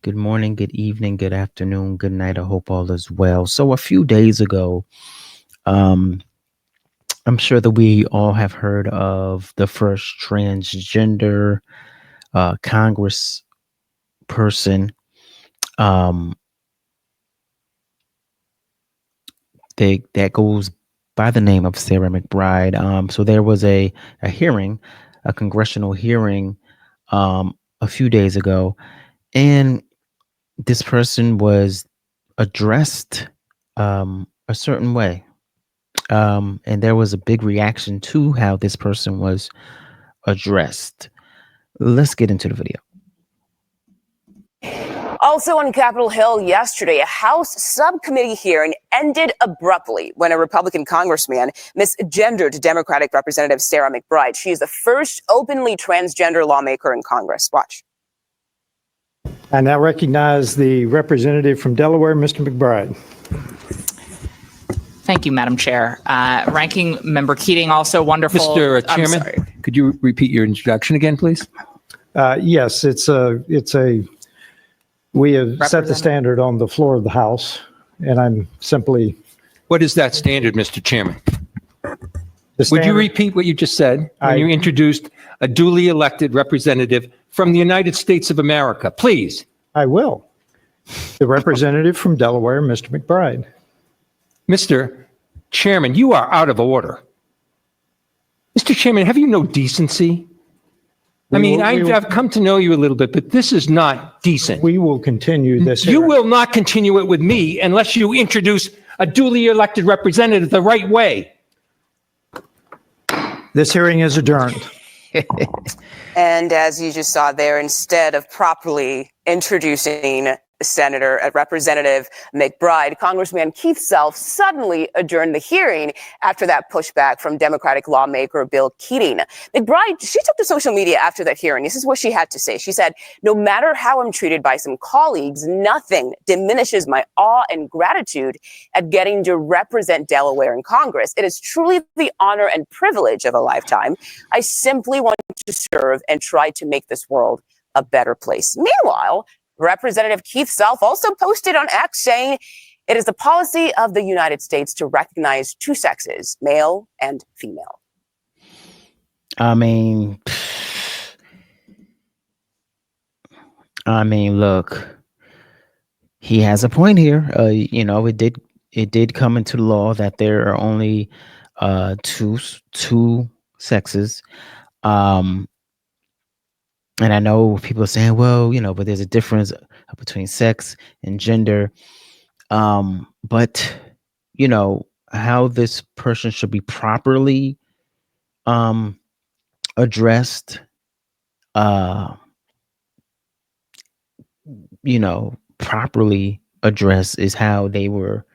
Good morning, good evening, good afternoon, good night. I hope all is well. So, a few days ago, um, I'm sure that we all have heard of the first transgender Congress person. Um, that goes by the name of Sarah McBride. So, there was a hearing, a congressional hearing, a few days ago, and this person was addressed a certain way. And there was a big reaction to how this person was addressed. Let's get into the video. Also on Capitol Hill yesterday, a House subcommittee hearing ended abruptly when a Republican congressman misgendered Democratic Representative Sarah McBride. She is the first openly transgender lawmaker in Congress. Watch. I now recognize the representative from Delaware, Mr. McBride. Thank you, Madam Chair. Ranking Member Keating, also wonderful. Mr. Chairman, could you repeat your introduction again, please? Yes, we have set the standard on the floor of the House, and I'm simply. What is that standard, Mr. Chairman? Would you repeat what you just said when you introduced a duly elected representative from the United States of America? Please. I will. The representative from Delaware, Mr. McBride. Mr. Chairman, you are out of order. Mr. Chairman, have you no decency? I've come to know you a little bit, but this is not decent. We will continue this. You will not continue it with me unless you introduce a duly elected representative the right way. This hearing is adjourned. And as you just saw there, instead of properly introducing Representative McBride, Congressman Keith Self suddenly adjourned the hearing after that pushback from Democratic lawmaker Bill Keating. McBride, she took to social media after that hearing. This is what she had to say. She said, "No matter how I'm treated by some colleagues, nothing diminishes my awe and gratitude at getting to represent Delaware in Congress. It is truly the honor and privilege of a lifetime. I simply want to serve and try to make this world a better place." Meanwhile, Representative Keith Self also posted on X saying it is the policy of the United States to recognize two sexes, male and female. Look, he has a point here. It did come into law that there are only two sexes. And I know people are saying, well, but there's a difference between sex and gender. But, how this person should be properly addressed, properly addressed is how they were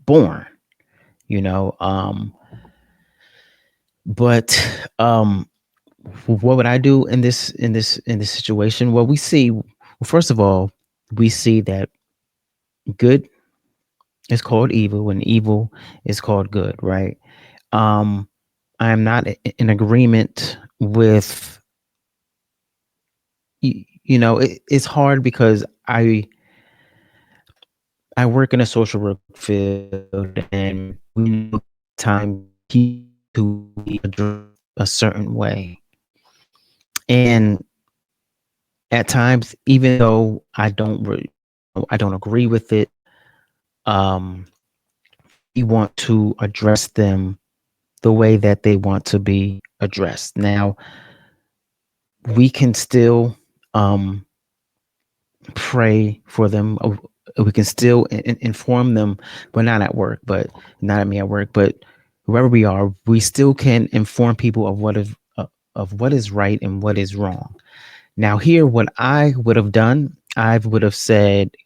born, but what would I do in this situation? Well, first of all, we see that good is called evil and evil is called good, right? I am not in agreement with, it's hard because I work in a social work field, and we know time to be addressed a certain way. And at times, even though I don't agree with it, you want to address them the way that they want to be addressed. Now, we can still pray for them. We can still inform them, but not at work, but not at me at work, but wherever we are, we still can inform people of what is right and what is wrong. Now, here, what I would have done, I would have said,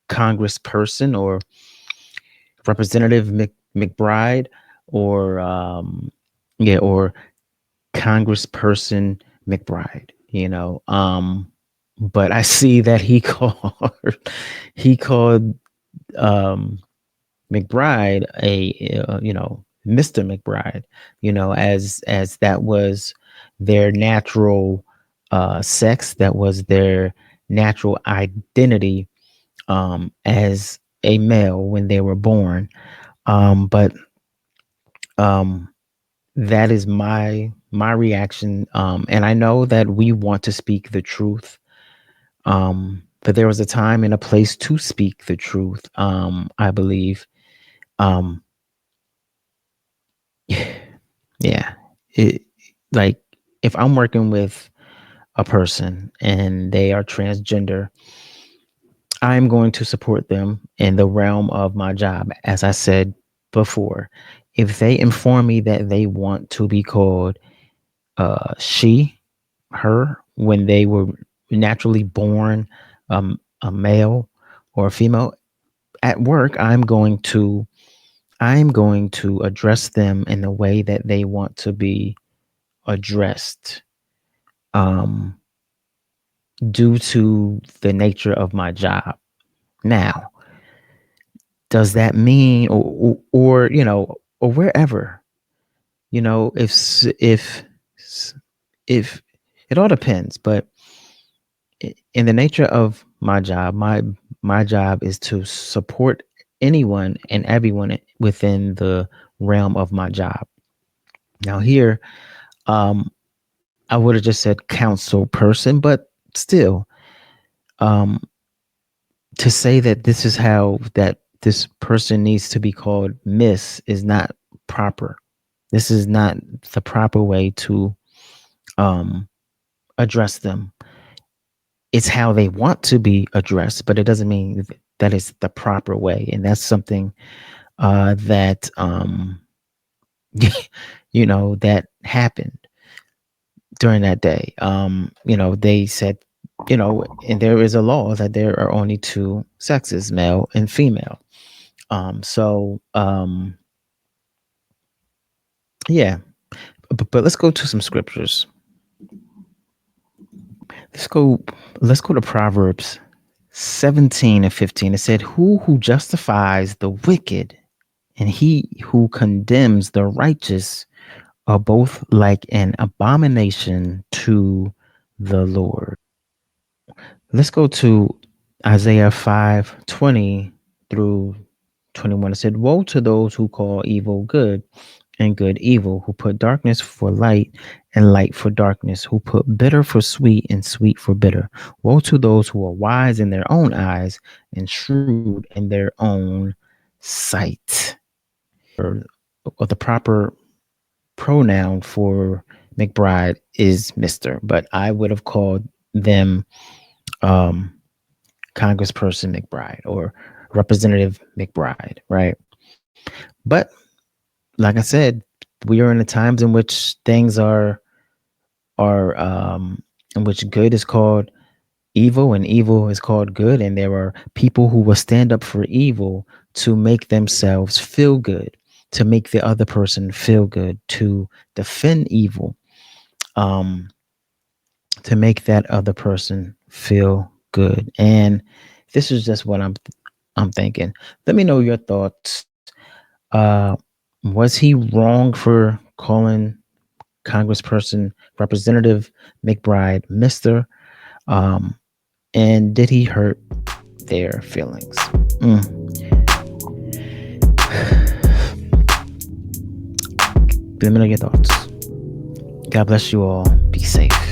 Congressperson or Representative McBride, or Congressperson McBride. But I see that he called McBride Mr. McBride, as that was their natural sex, that was their natural identity as a male when they were born. But that is my reaction. And I know that we want to speak the truth. But there was a time and a place to speak the truth. I believe. Um, yeah. It, like if I'm working with a person and they are transgender, I'm going to support them in the realm of my job. As I said before, if they inform me that they want to be called she, her, when they were naturally born a male or a female at work, I'm going to address them in the way that they want to be addressed. Um, due to the nature of my job. Now, does that mean, or or wherever, if it all depends, but in the nature of my job, my job is to support anyone and everyone within the realm of my job. Now here, um, I would have just said council person, but still, um, to say that this is how that this person needs to be called Miss is not proper. This is not the proper way to um, address them. It's how they want to be addressed, but it doesn't mean that it's the proper way. And that's something that that happened during that day. They said, and there is a law that there are only two sexes, male and female. Yeah, but let's go to some scriptures. Let's go. Let's go to Proverbs 17 and 15. It said, "Who justifies the wicked, and he who condemns the righteous, are both like an abomination to the Lord." Let's go to Isaiah 5:20 through 21. It said, "Woe to those who call evil good and good evil, who put darkness for light and light for darkness, who put bitter for sweet and sweet for bitter. Woe to those who are wise in their own eyes and shrewd in their own sight." Or the proper pronoun for McBride is Mr., but I would have called them um, Congressperson McBride or Representative McBride, right? But like I said, we are in the times in which things are in which good is called evil and evil is called good, and there are people who will stand up for evil to make themselves feel good, to make the other person feel good, to defend evil, um, to make that other person feel good. And this is just what I'm thinking. Let me know your thoughts. Uh, was he wrong for calling Congressperson Representative McBride Mr.? Um, and did he hurt their feelings? Let me know your thoughts. God bless you all. Be safe.